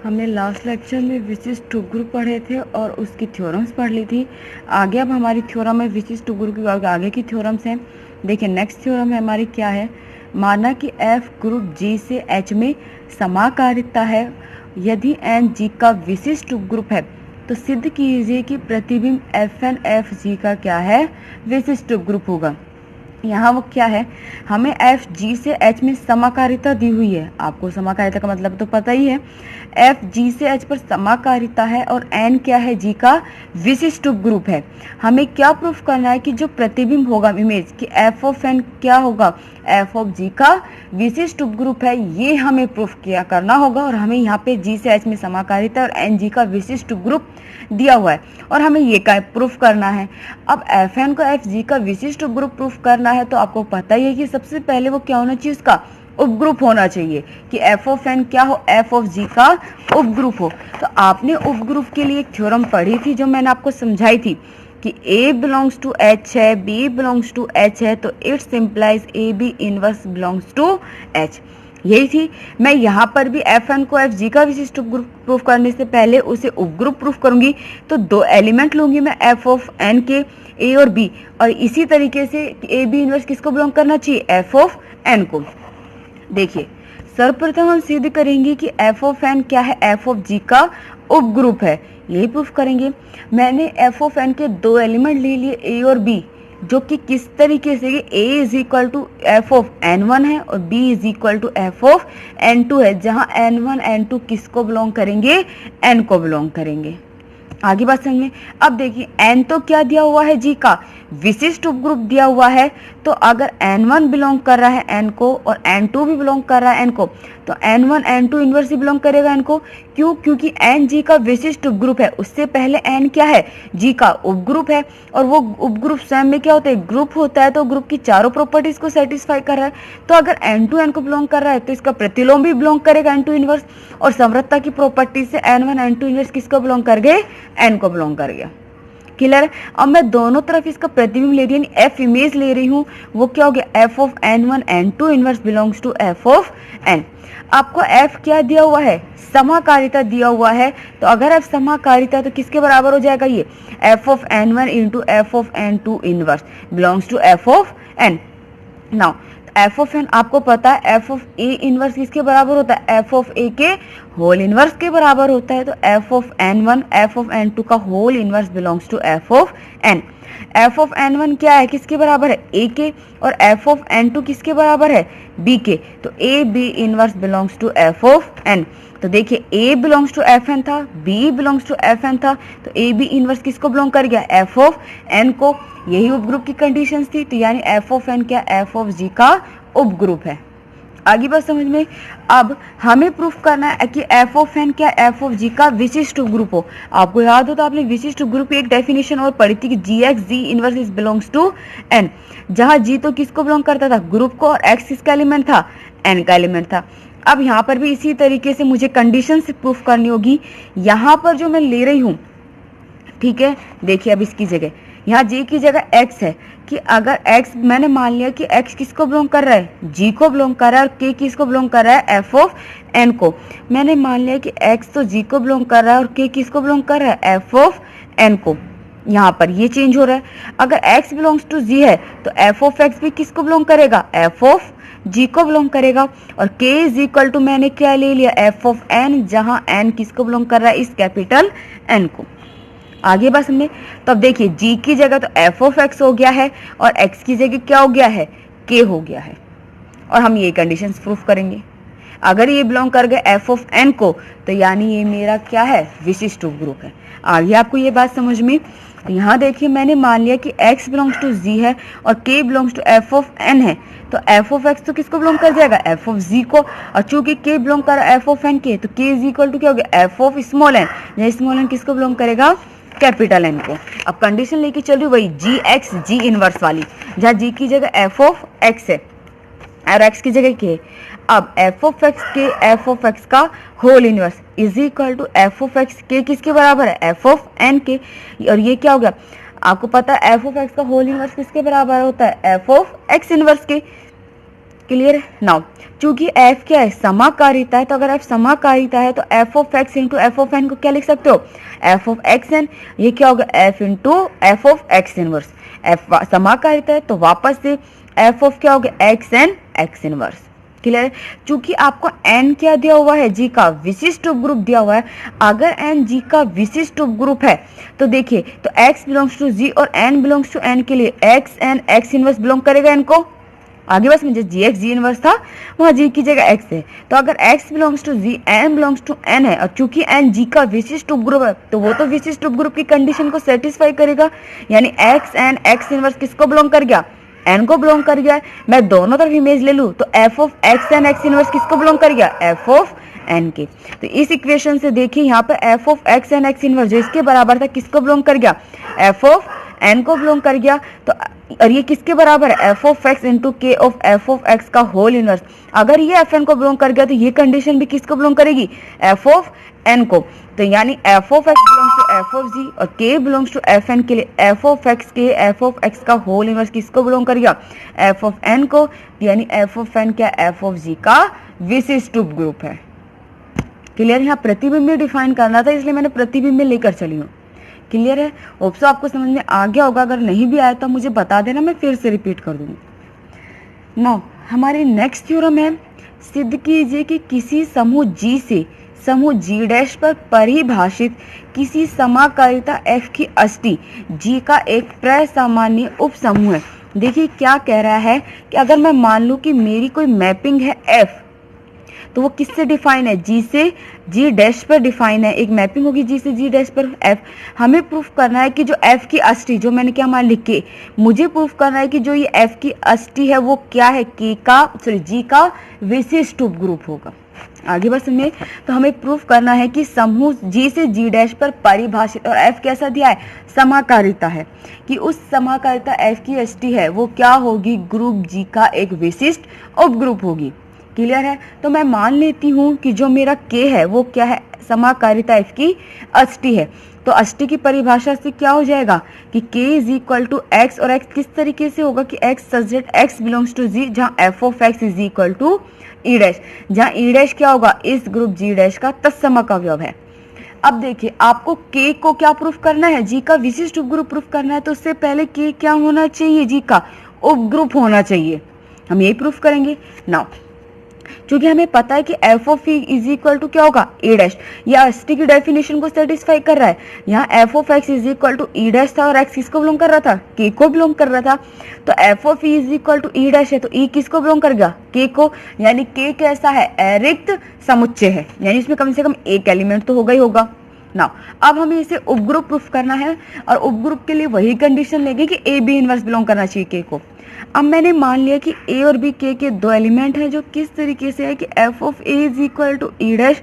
हमने last lecture में विशिष्ट ग्रुप पढ़े थे और उसकी थ्योरम्स पढ़ ली थी। आगे अब हमारी थ्योरम है विशिष्ट ग्रुप की आगे की थ्योरम्स हैं। देखिए नेक्स्ट थ्योरम है हमारी क्या है, माना कि एफ ग्रुप जी से एच में समाकारिता है, यदि एन जी का विशिष्ट ग्रुप है तो सिद्ध कीजिए कि प्रतिबिंब एफ एन एफ जी का क्या है, विशिष्ट ग्रुप होगा। यहाँ वो क्या है, हमें एफ जी से एच में समाकारिता दी हुई है। आपको समाकारिता का मतलब तो पता ही है, एफ जी से एच पर समाकारिता है और एन क्या है, जी का विशिष्ट ग्रुप है। हमें क्या प्रूफ करना है कि जो प्रतिबिंब होगा इमेज कि एफ ऑफ एन क्या होगा, एफ ऑफ जी का विशिष्ट ग्रुप है, ये हमें प्रूफ किया करना होगा। और हमें यहाँ पे जी से एच में समाकारिता और एन जी का विशिष्ट ग्रुप दिया हुआ है और हमें ये का प्रूफ करना है। अब एफ एन को एफ जी का विशिष्ट ग्रुप प्रूफ करना है तो आपको पता ही है कि सबसे पहले वो क्या होना चाहिए, उसका उपग्रुप होना चाहिए कि एफ ऑफ एन क्या हो, एफ ऑफ जी का उपग्रुप हो। तो आपने उपग्रुप के लिए एक थ्योरम पढ़ी थी जो मैंने आपको समझाई थी कि A बिलोंग्स टू H है, B बिलोंग्स टू H है, तो it's implies A B inverse belongs to H। यही थी। मैं यहाँ पर भी एफ एन को एफ जी का विशिष्ट उपग्रुप प्रूफ करने से पहले उसे उपग्रुप प्रूफ करूंगी, तो दो एलिमेंट लूंगी मैं एफ ऑफ एन के, ए और बी, और इसी तरीके से ए बी इनवर्स किसको बिलोंग करना चाहिए, एफ ऑफ एन को। देखिए सर्वप्रथम हम सिद्ध करेंगे कि एफ ऑफ एन क्या है, एफ ऑफ जी का उपग्रुप है, यही प्रूफ करेंगे। मैंने एफ ऑफ एन के दो एलिमेंट ले लिए ए और बी, जो कि किस तरीके से A is equal to F of N one है और B is equal to F of N two है, जहां एन वन एन टू किसको बिलोंग करेंगे, एन को बिलोंग करेंगे। आगे बात समझ में। अब देखिए एन तो क्या दिया हुआ है, जी का विशिष्ट उपग्रुप दिया हुआ है, तो अगर n1 बिलोंग कर रहा है n को और n2 भी बिलोंग कर रहा है n को, तो n1 n2 इनवर्स ही बिलोंग करेगा n को। क्यों? क्योंकि n g का विशिष्ट उपग्रुप है, उससे पहले n क्या है, g का उपग्रुप है, और वो उपग्रुप स्वयं में क्या होता है, ग्रुप होता है, तो ग्रुप की चारों प्रॉपर्टीज को सेटिस्फाई कर रहा है। तो अगर n2 n को बिलोंग कर रहा है तो इसका प्रतिलोम भी बिलोंग करेगा n2 इनवर्स, और समृद्धता की प्रॉपर्टी से n1 n2 इनवर्स किसको बिलोंग कर गए, n को बिलोंग कर गया। क्लियर है। अब मैं दोनों तरफ इसका प्रतिबिंब ले रही हूँ, एफ इमेज ले रही हूँ, वो क्या हो गया, F of N one N two inverse belongs to F of N. आपको एफ क्या दिया हुआ है, समाकारिता दिया हुआ है, तो अगर एफ समाकारिता तो किसके बराबर हो जाएगा, ये F of N one into F of N two inverse belongs to F of N. Now F of N आपको पता है एफ ऑफ ए इनवर्स किसके बराबर होता है, एफ ऑफ ए के होल इनवर्स के बराबर होता है, तो F of N one F of N two का whole inverse belongs to F of N. F of N one क्या है, किसके बराबर है, ए के, और एफ ऑफ एन टू किसके बराबर है, बी के, तो A B inverse belongs to F of N. तो देखिए A belongs to F N था, B belongs to F N था, तो ए बी इनवर्स किसको बिलोंग कर गया, एफ ऑफ एन को। यही उपग्रुप की कंडीशंस थी, तो यानी एफ ऑफ एन क्या, एफ ऑफ जी का उपग्रुप है। आगे बात समझ में। अब हमें प्रूफ करना है कि एफ ऑफ एन क्या, एफ ऑफ जी का विशिष्ट उपग्रुप हो। आपको याद हो तो आपने विशिष्ट उपग्रुप की एक डेफिनेशन और पढ़ी थी कि G X G inverse is belongs to N, जहां जी तो किसको बिलोंग करता था, ग्रुप को, और एक्स किसका एलिमेंट था, एन का एलिमेंट था। अब यहाँ पर भी इसी तरीके से मुझे कंडीशन से प्रूफ करनी होगी। यहाँ पर जो मैं ले रही हूँ, ठीक है, देखिए अब इसकी जगह, यहाँ जी की जगह x है, कि अगर x मैंने मान लिया कि x किसको बिलोंग कर रहा है, g को बिलोंग कर रहा है, और k किसको बिलोंग कर रहा है, f ऑफ n को। मैंने मान लिया कि x तो g को बिलोंग कर रहा है और k किसको बिलोंग कर रहा है, f ऑफ n को। यहाँ पर ये चेंज हो रहा है। अगर x बिलोंग्स टू g है तो f ऑफ x भी किसको बिलोंग करेगा, f ऑफ g को बिलोंग करेगा, और k इज इक्वल टू मैंने क्या ले लिया, f ऑफ n, जहां n किसको बिलोंग कर रहा है, इस कैपिटल n को। आगे बस हमने, तब देखिए g की जगह तो f ऑफ x हो गया है और x की जगह क्या हो गया है, k हो गया है, और हम ये कंडीशंस प्रूफ करेंगे। अगर ये बिलोंग कर गए f ऑफ n को, तो यानी ये मेरा क्या है, विशिष्ट उपग्रुप है। आगे आपको ये बात समझ में। यहाँ देखिए मैंने मान लिया कि x बिलोंग्स टू g है और k belongs to f of n है, तो f ऑफ x तो किसको बिलोंग कर जाएगा, f ऑफ g को, और चूंकि k बिलोंग कर f ऑफ n के, तो k इज इक्वल टू क्या हो गया, f ऑफ स्मॉल n, यहाँ स्मॉल n किसको बिलोंग करेगा, कैपिटल एन को। अब कंडीशन लेके चल रही वही जी एक्स जी इनवर्स वाली, जहाँ जी की जगह एफ ऑफ एक्स है और एक्स की जगह के। अब एफ ऑफ एक्स के एफ ऑफ एक्स का whole inverse is equal to F of X के किसके बराबर है, एफ ऑफ एन के। और ये क्या हो गया, आपको पता है एफ ऑफ एक्स का होल इनवर्स किसके बराबर होता है, एफ ऑफ एक्स इनवर्स के। क्लियर। नाउ चूंकि f क्या है, समाकारिता है, तो अगर f समाकारिता है तो f of x into F of N को क्या लिख सकते हो, f ऑफ एक्स एन। ये क्या होगा, f into F of X inverse. f समाकारिता है तो वापस से f ऑफ क्या होगा, X N X inverse. Clear है। चूंकि आपको n क्या दिया हुआ है, g का विशिष्ट उपग्रुप दिया हुआ है। अगर n g का विशिष्ट उपग्रुप है तो देखिए, तो x बिलोंग्स टू g और n बिलोंग्स टू n के लिए x n x inverse belong करेगा n को। आगे बस मुझे जी एक्स जी इनवर्स था, वहां जी की जगह x है। तो अगर x belongs to g, n belongs to n है, और चूंकि n g का विशिष्ट उपग्रुप है तो वो तो विशिष्ट उपग्रुप की कंडीशन को सेटिस्फाई करेगा। यानी x n x इनवर्स किसको बिलोंग कर गया, n को बिलोंग कर गया है। मैं दोनों तरफ इमेज ले लूं तो f of x n x inverse किसको बिलोंग कर गया, f ऑफ n के। तो इस इक्वेशन से देखिए यहाँ पे f of x n x inverse जो इसके बराबर था किसको बिलोंग कर गया, f ऑफ n को बिलोंग कर गया। तो और ये किसके बराबर है, f ऑफ x इंटू के ऑफ f ऑफ x का होल इनवर्स। अगर ये f n को बिलोंग कर गया तो ये कंडीशन भी किसको बिलोंग करेगी, f ऑफ n को। तो यानी f of x belongs to f of g और k belongs to f n के लिए f ऑफ x के f ऑफ x का होल इनवर्स किसको बिलोंग कर गया, f ऑफ n को। यानी f ऑफ n क्या, f ऑफ g का विशिष्ट उपग्रुप है। क्लियर। यहाँ प्रतिबिंब में डिफाइन करना था इसलिए मैंने प्रतिबिंब में लेकर चली हूँ। क्लियर है। होप सो आपको समझ में आ गया होगा। अगर नहीं भी आया तो मुझे बता देना, मैं फिर से रिपीट कर दूंगी। नाउ हमारी नेक्स्ट थ्योरम है, सिद्ध कीजिए कि किसी समूह G से समूह G डैश पर परिभाषित किसी समाकारिता F की अष्टी G का एक प्रसामान्य उप समूह है। देखिए क्या कह रहा है कि अगर मैं मान लूं कि मेरी कोई मैपिंग है F, तो वो किससे डिफाइन है, G से G डैश पर डिफाइन है। एक मैपिंग होगी G से G डैश पर F। हमें प्रूफ करना है कि जो F की अष्टी, जो मैंने क्या मान लिख के, मुझे प्रूफ करना है कि जो ये F की अष्टी है वो क्या है, G का विशिष्ट उपग्रुप होगा। आगे बस में तो हमें प्रूफ करना है कि समूह G से G डैश पर परिभाषित, और F कैसा दिया है, समाकारिता है, कि उस समाकारिता F की अष्टी है वो क्या होगी, ग्रुप G का एक विशिष्ट उपग्रुप होगी। क्लियर है। तो मैं मान लेती हूँ कि जो मेरा K है वो क्या है, समाकारिता F की अष्टी है। तो अष्टी की परिभाषा से क्या हो जाएगा कि K is equal to X, और x किस तरीके से होगा कि x such that x belongs to G, जहाँ f of x is equal to E dash, जहाँ ई डैश क्या होगा, इस ग्रुप G डैश का तत्समक अवयव है। अब देखिए आपको K को क्या प्रूफ करना है, G का विशिष्ट उपग्रुप प्रूफ करना है। तो उससे पहले K क्या होना चाहिए, G का उपग्रुप होना चाहिए। हम यही प्रूफ करेंगे। नाउ क्योंकि हमें पता है कि f of e is equal to क्या होगा, ए डैश। यह अष्टी की डेफिनेशन को सेटिस्फाई कर रहा है। यहाँ f of x is equal to E dash था और x किसको बिलोंग कर रहा था, k को बिलोंग कर रहा था। तो f of e is equal to E dash है तो e किसको बिलोंग कर गया, k को। यानी k कैसा है, अरिक्त समुच्चय है, यानी इसमें कम से कम एक एलिमेंट तो होगा ही होगा। नाउ अब हमें इसे उपग्रुप प्रूफ करना है, और उपग्रुप के लिए वही कंडीशन लेंगे कि ए बी इनवर्स बिलोंग करना चाहिए k को। अब मैंने मान लिया कि a और b k के दो एलिमेंट हैं, जो किस तरीके से है कि f of a is equal to E dash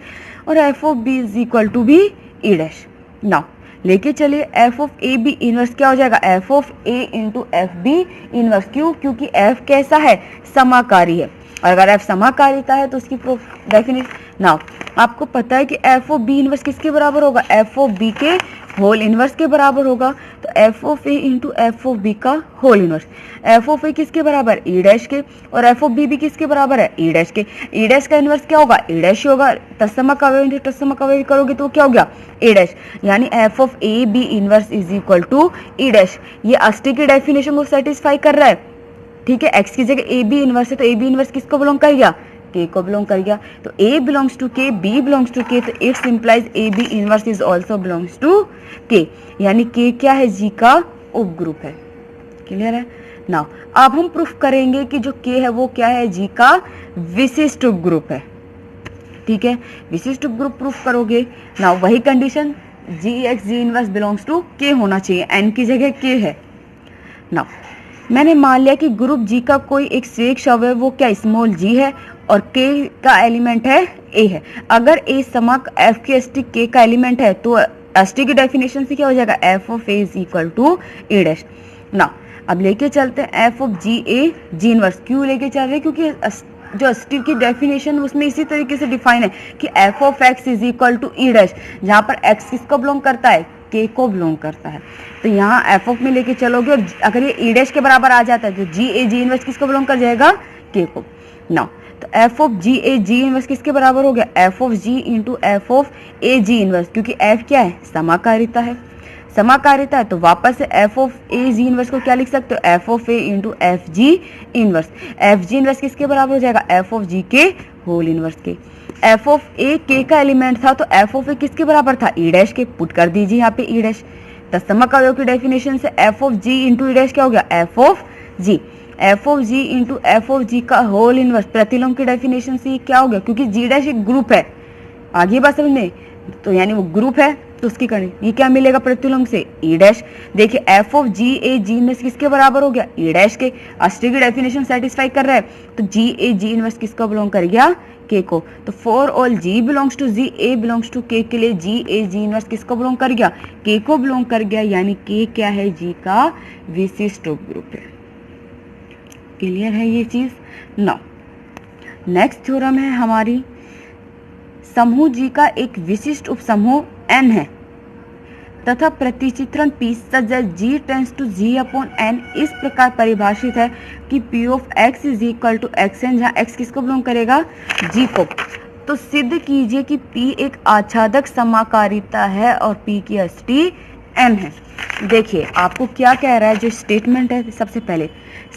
और f of b is equal to भी ई डैश। नाउ लेके चलिए f of a b inverse क्या हो जाएगा, f of a into F B inverse. क्यों, क्योंकि f कैसा है, समाकारी है, और अगर f समाकारिता है तो उसकी प्रूफ डेफिनेशन। नाउ आपको पता है कि f ऑफ b इनवर्स किसके बराबर होगा, f ऑफ b के होल इनवर्स के बराबर होगा। तो f of a into F of b का whole inverse. f of a किसके बराबर, ई डैश के, और f ऑफ b भी किसके बराबर है, ई डैश के। ई डैश का इनवर्स क्या होगा, ई डैश होगा। तत्समक अवयव इंटू तत्समक अवयव करोगे तो क्या हो गया, ए डैश। यानी f of a b inverse is equal to E dash. ये अष्टी की डेफिनेशन को सेटिस्फाई कर रहा है। ठीक है, x की जगह ए बी इनवर्स है तो ए बी इनवर्स किसको बिलोंग कर गया, k को बिलोंग कर गया। तो a belongs to k, b belongs to k, तो it's implies A B inverse is also belongs to k। यानी k क्या है, g का उपग्रुप है। क्लियर है। नाउ अब हम प्रूफ करेंगे कि जो k है वो क्या है, g का विशिष्ट उपग्रुप है। ठीक है, विशिष्ट उपग्रुप प्रूफ करोगे। नाउ वही condition, g x g inverse belongs to k होना चाहिए, n की जगह k है। नाउ मैंने मान लिया कि ग्रुप G का कोई एक श्रेष्ठ अवयव वो क्या, स्मॉल g है, और k का एलिमेंट है a है। अगर a समक f की अष्टी k का एलिमेंट है तो अष्टी की डेफिनेशन से क्या हो जाएगा, f of a is equal to A dash. ना अब लेके चलते हैं f of g a g inverse. क्यों लेके चल रहे हैं, क्योंकि जो अष्टी की डेफिनेशन उसमें इसी तरीके से डिफाइन है कि f of x is equal to E dash, जहाँ पर x किसको बिलोंग करता है, k को बिलोंग करता है। तो यहाँ f ऑफ में लेके चलोगे और अगर ये ई डैश के बराबर आ जाता है तो g a g इनवर्स किसको बिलोंग कर जाएगा, k को। नाउ तो F of G A G inverse किसके बराबर हो गया, F of G into F of A G inverse, क्योंकि एफ क्या है, समाकारिता है, समाकारिता है तो वापस से F of A G inverse को क्या लिख सकते हो, F of A into F G inverse. F G inverse किसके बराबर हो जाएगा, एफ ऑफ जी के होल इनवर्स के। एफ ऑफ ए के का एलिमेंट था तो एफ ऑफ ए किसके बराबर था, ई डैश के, पुट कर दीजिए यहाँ पे ई डैश। तत्समक अवयव की डेफिनेशन से F of G into E dash क्या हो गया, F of G. F of G into F of G का होल इनवर्स प्रतिलोम की डेफिनेशन से ये क्या हो गया, क्योंकि जी डैश एक ग्रुप है, आगे बात समझ में, तो यानी वो ग्रुप है तो उसकी करनी ये क्या मिलेगा प्रतिलोम से, ई डैश। देखिए F of G A G inverse किसके बराबर हो गया, ई डैश के। अष्टक की डेफिनेशन सेटिस्फाई कर रहा है तो जी ए जी इनवर्स किसका बिलोंग कर गया, के को। तो for all G belongs to G A belongs to K के लिए जी ए जी इनवर्स किसको बिलोंग कर गया, के को बिलोंग कर गया, यानी के क्या है, जी का विशिष्ट उपग्रुप है। क्लियर है ये चीज। नाउ नेक्स्ट थ्योरम है हमारी, समूह जी का एक विशिष्ट उपसमूह n है तथा प्रतिचित्रण P such G tends to G upon n इस प्रकार परिभाषित है कि P of x is equal to xn, जहाँ x किसको बिलोंग करेगा, G को। तो सिद्ध कीजिए कि P एक आच्छादक समाकारिता है और P की अष्टी n है। देखिए आपको क्या कह रहा है, जो स्टेटमेंट है, सबसे पहले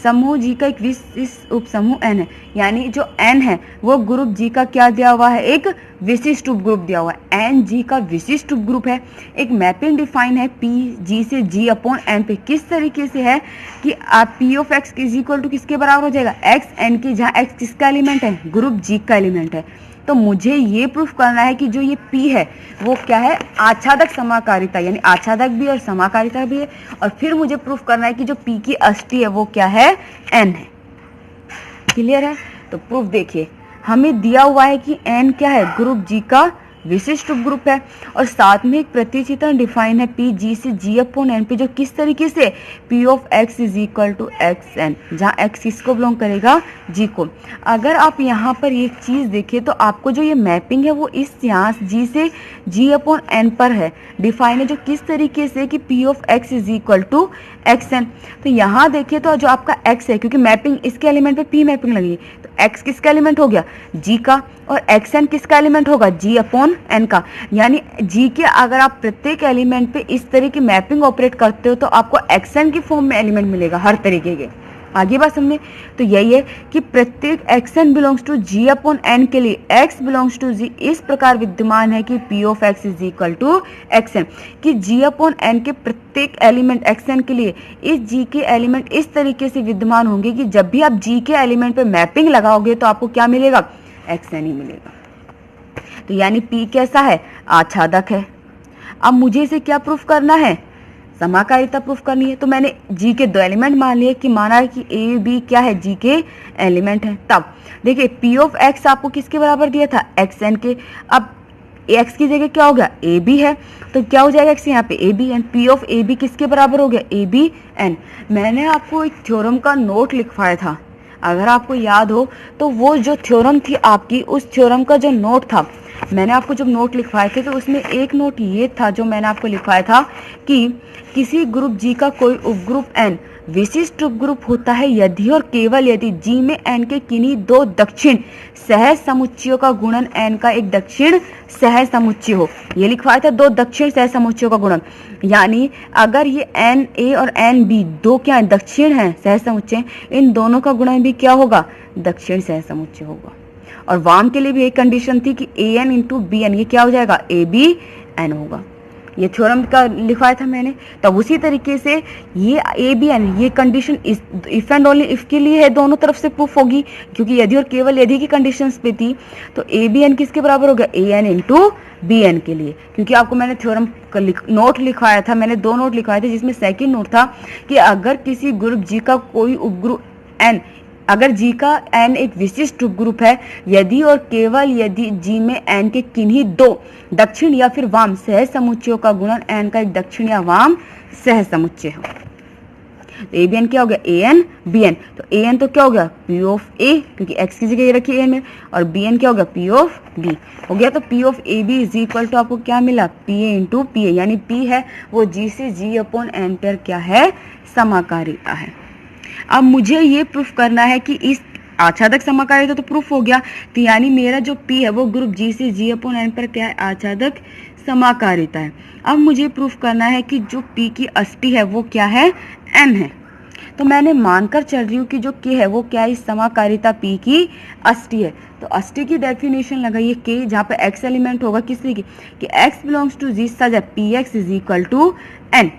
समूह जी का एक विशिष्ट उपसमूह n है, यानी जो n है वो ग्रुप जी का क्या दिया हुआ है, एक विशिष्ट उपग्रुप दिया हुआ है, n जी का विशिष्ट उपग्रुप है। एक मैपिंग डिफाइन है p g से g अपॉन n पे, किस तरीके से है कि आप p of x is equal to किसके बराबर हो जाएगा, x n के, जहाँ x किसका एलिमेंट है, ग्रुप g का एलिमेंट है। तो मुझे ये प्रूफ करना है कि जो ये P है वो क्या है, आच्छादक समाकारिता, यानी आच्छादक भी और समाकारिता भी है। और फिर मुझे प्रूफ करना है कि जो P की अष्टी है वो क्या है, N है। क्लियर है। तो प्रूफ देखिए, हमें दिया हुआ है कि N क्या है, ग्रुप G का विशिष्ट उपग्रुप है, और साथ में एक प्रतिचित्रण डिफाइन है P G से G अपॉन N पे, जो किस तरीके से, P of x is equal to x n, जहाँ x किसको बिलोंग करेगा, G को। अगर आप यहाँ पर एक चीज देखें तो आपको जो ये मैपिंग है वो इस यहाँ G से G अपॉन N पर है, डिफाइन है, जो किस तरीके से कि P of x is equal to x n. तो यहाँ देखिए तो जो आपका x है, क्योंकि मैपिंग इसके एलिमेंट पे P मैपिंग लगी, तो x किसका एलिमेंट हो गया, G का, और xn किसका एलिमेंट होगा, G अपॉन n का। यानी G के अगर आप प्रत्येक एलिमेंट पे इस तरह की मैपिंग ऑपरेट करते हो तो आपको xn की फॉर्म में एलिमेंट मिलेगा हर तरीके के। आगे बात समझे, तो यही है कि प्रत्येक xn belongs to G upon n के लिए x बिलोंग्स टू G इस प्रकार विद्यमान है कि P of x is equal to xn, कि G अपॉन n के प्रत्येक एलिमेंट xn के लिए इस G के एलिमेंट इस तरीके से विद्यमान होंगे कि जब भी आप G के एलिमेंट पे मैपिंग लगाओगे तो आपको क्या मिलेगा, xn ही मिलेगा। तो यानी P कैसा है, आच्छादक है। अब मुझे इसे क्या प्रूफ करना है, समाकारिता प्रूफ करनी है। तो मैंने G के दो एलिमेंट मान लिए, कि माना है कि A B क्या है, G के एलिमेंट है। तब देखिए P ऑफ x आपको किसके बराबर दिया था, xn के। अब x की जगह क्या हो गया, AB है, तो क्या हो जाएगा x यहाँ पे AB, and P of AB किसके बराबर हो गया, AB n। मैंने आपको एक थ्योरम का नोट लिखवाया था, अगर आपको याद हो तो वो जो थ्योरम थी आपकी, उस थ्योरम का जो नोट था, मैंने आपको जब नोट लिखवाए थे तो उसमें एक नोट ये था जो मैंने आपको लिखवाया था कि किसी ग्रुप G का कोई उपग्रुप N विशिष्ट उपग्रुप होता है यदि और केवल यदि G में N के किन्हीं दो दक्षिण सहज समुच्चयों का गुणन N का एक दक्षिण सहज समुच्चय हो। ये लिखवाया था, दो दक्षिण सहज समुच्चयों का गुणन, यानी अगर ये N A और N B दो क्या है, दक्षिण है सहज समुच्चय, इन दोनों का गुणन भी क्या होगा, दक्षिण सहज समुच्चय होगा। और वाम के लिए भी एक कंडीशन थी कि AN इंटू BN, ये क्या हो जाएगा, ABN होगा। ये थ्योरम का लिखवाया था मैंने। तब उसी तरीके से ये ABN, ये condition if and only if के लिए है, दोनों तरफ से प्रूफ होगी, क्योंकि यदि और केवल यदि की कंडीशंस पे थी। तो ABN किसके बराबर हो गया, AN इंटू BN के लिए, क्योंकि आपको मैंने थ्योरम का नोट लिखवाया था, मैंने दो नोट लिखवाए थे, जिसमें सेकेंड नोट था कि अगर किसी ग्रुप G का कोई उपग्रुप N, अगर G का N एक विशिष्ट उपग्रुप है यदि और केवल यदि G में N के किन्हीं दो दक्षिण या फिर वाम सहज समुच्चयों का गुणन N का एक दक्षिण या वाम सहज समुच्चय हो। तो ABN क्या हो गया, AN BN। तो AN तो क्या हो गया, P ऑफ A, क्योंकि x की जगह ये रखी AN में, और BN क्या हो गया, P ऑफ B हो गया। तो P of AB is equal to आपको क्या मिला, PA इंटू PA, यानी P है वो G से G अपॉन N पर क्या है, समाकारिता है। अब मुझे ये प्रूफ करना है कि इस आच्छादक समाकारिता तो प्रूफ हो गया। तो यानी मेरा जो P है वो ग्रुप G से G/N पर क्या है, आच्छादक समाकारिता है। अब मुझे प्रूफ करना है कि जो P की अष्टी है वो क्या है, N है। तो मैंने मानकर चल रही हूँ कि जो K है वो क्या है, इस समाकारिता P की अष्टी है। तो अष्टी की डेफिनेशन लगाइए K, जहाँ पे X एलिमेंट होगा किसकी कि X बिलोंग्स टू G सच है Px is equal to N।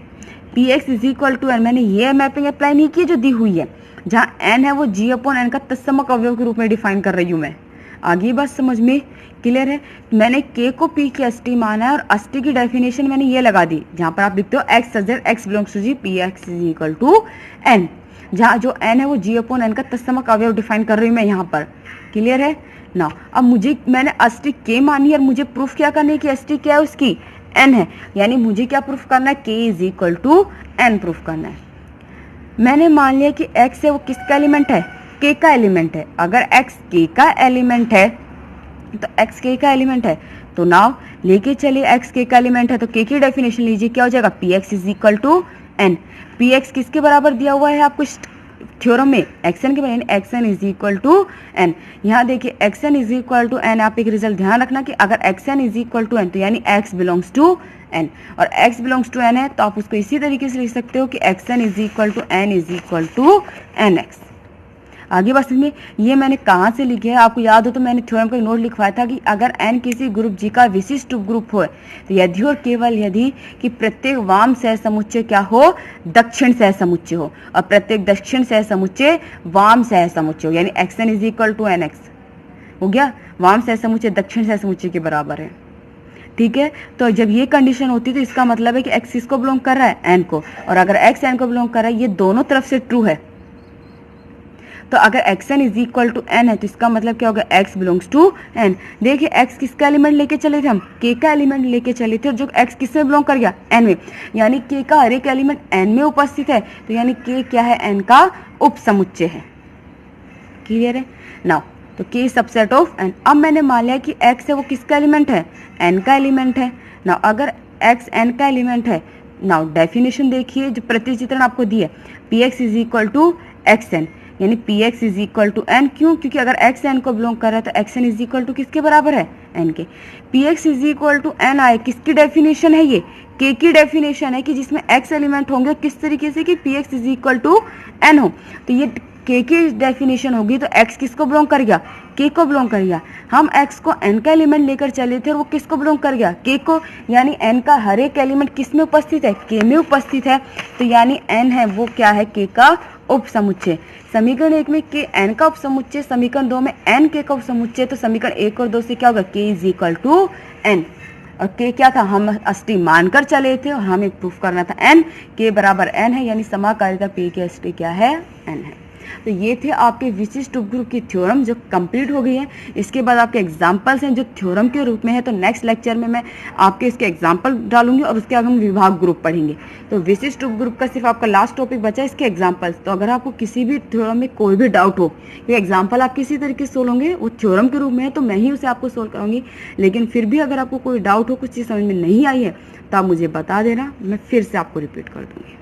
Px is equal to N, मैंने ये मैपिंग अप्लाई नहीं की जो दी हुई है, जहाँ N है वो G/N का तत्समक अवयव के रूप में डिफाइन कर रही हूँ मैं। आगे बात समझ में क्लियर है। मैंने K को P की अष्टी माना है और अष्टी की डेफिनेशन मैंने ये लगा दी, जहाँ पर आप लिखते हो X subject X belongs to G Px is equal to N, जहाँ जो N है वो G/N का तत्समक अवयव डिफाइन कर रही हूँ मैं यहाँ पर। क्लियर है ना। अब मैंने अष्टी K मानी है और मुझे प्रूफ क्या करनी है कि अष्टी क्या है उसकी, N है। यानी मुझे क्या प्रूफ करना है, K is equal to N proof करना है। मैंने मान लिया कि X है वो किसका एलिमेंट है, K का एलिमेंट है। अगर X K का एलिमेंट है तो X K का एलिमेंट है, तो नाउ लेके चलिए X K का एलिमेंट है तो K की डेफिनेशन लीजिए, क्या हो जाएगा, Px is equal to N। Px किसके बराबर दिया हुआ है आपको थ्योरम में, Xn के बराबर, यानी Xn is equal to N। यहाँ देखिए Xn is equal to N, आप एक रिजल्ट ध्यान रखना कि अगर Xn is equal to N तो यानी X बिलोंग्स टू N, और X बिलोंग्स टू N है तो आप उसको इसी तरीके से लिख सकते हो कि Xn is equal to N is equal to NX। आगे बस में ये मैंने कहाँ से लिखे है, आपको याद हो तो मैंने थ्योरम का नोट लिखवाया था कि अगर N किसी ग्रुप G का विशिष्ट उपग्रुप हो तो यदि और केवल यदि कि प्रत्येक वाम सहसमुच्चय क्या हो, दक्षिण सहसमुच्चय हो, और प्रत्येक दक्षिण सहसमुच्चय वाम सहसमुच्चय हो, यानी Xn is equal to NX हो गया। वाम सहसमुच्चय दक्षिण सहसमुच्चय के बराबर है। ठीक है, तो जब ये कंडीशन होती है तो इसका मतलब है कि X किसको बिलोंग कर रहा है, N को, और अगर X N को बिलोंग कर रहा है, ये दोनों तरफ से ट्रू है। तो अगर Xn is equal to N है तो इसका मतलब क्या होगा, X बिलोंग्स टू N। देखिए X किसका एलिमेंट लेके चले थे हम, K का एलिमेंट लेके चले थे, जो X किसमें बिलोंग कर गया, N में, यानी K का हर एक एलिमेंट N में उपस्थित है, तो यानी K क्या है, N का उपसमुच्चय है। क्लियर है नाउ, तो K सबसेट ऑफ N। अब मैंने मान लिया कि X है वो किसका एलिमेंट है, N का एलिमेंट है। नाउ अगर X N का एलिमेंट है, नाउ डेफिनेशन देखिए जो प्रतिचित्रण आपको दी है, Px is equal to Xn, यानी Px is equal to N। क्यों, क्योंकि अगर X N को बिलोंग कर रहा है तो Xn इज इक्वल टू किसके बराबर है, N के। Px is equal to N आए, किसकी डेफिनेशन है, ये K की डेफिनेशन है कि जिसमें X एलिमेंट होंगे, किस तरीके से कि Px is equal to N हो। तो ये K की डेफिनेशन होगी तो X किसको बिलोंग कर गया, K को बिलोंग कर गया। हम X को N का एलिमेंट लेकर चले थे और वो किसको बिलोंग कर गया, K को, यानी N का हर एक एलिमेंट किस में उपस्थित है, K में उपस्थित है, तो यानी N है वो क्या है, K का उपसमुच्चय। समीकरण 1 में K N का उपसमुच्चय, समीकरण 2 में N K का उपसमुच्चय, तो समीकरण 1 और 2 से क्या होगा, K is equal to N। और K क्या था, हम अष्टी मानकर चले थे और हमें प्रूफ करना था N, K बराबर N है, यानी समाकारिता P की अष्टी क्या है, N है। तो ये थे आपके विशिष्ट उपग्रुप की थ्योरम जो कंप्लीट हो गई है। इसके बाद आपके एग्जाम्पल्स हैं जो थ्योरम के रूप में है, तो नेक्स्ट लेक्चर में मैं आपके इसके एग्जाम्पल डालूंगी और उसके आगे हम विभाग ग्रुप पढ़ेंगे। तो विशिष्ट उपग्रुप का सिर्फ आपका लास्ट टॉपिक बचा है, इसके एग्जाम्पल्स। तो अगर आपको किसी भी थ्योरम में कोई भी डाउट हो, ये एग्जाम्पल आप किसी तरीके से सोल्व होंगे, वो थ्योरम के रूप में है तो मैं ही उसे आपको सोल्व कराऊंगी, लेकिन फिर भी अगर आपको कोई डाउट हो, कुछ चीज़ समझ में नहीं आई है तो आप मुझे बता देना, मैं फिर से आपको रिपीट कर दूंगी।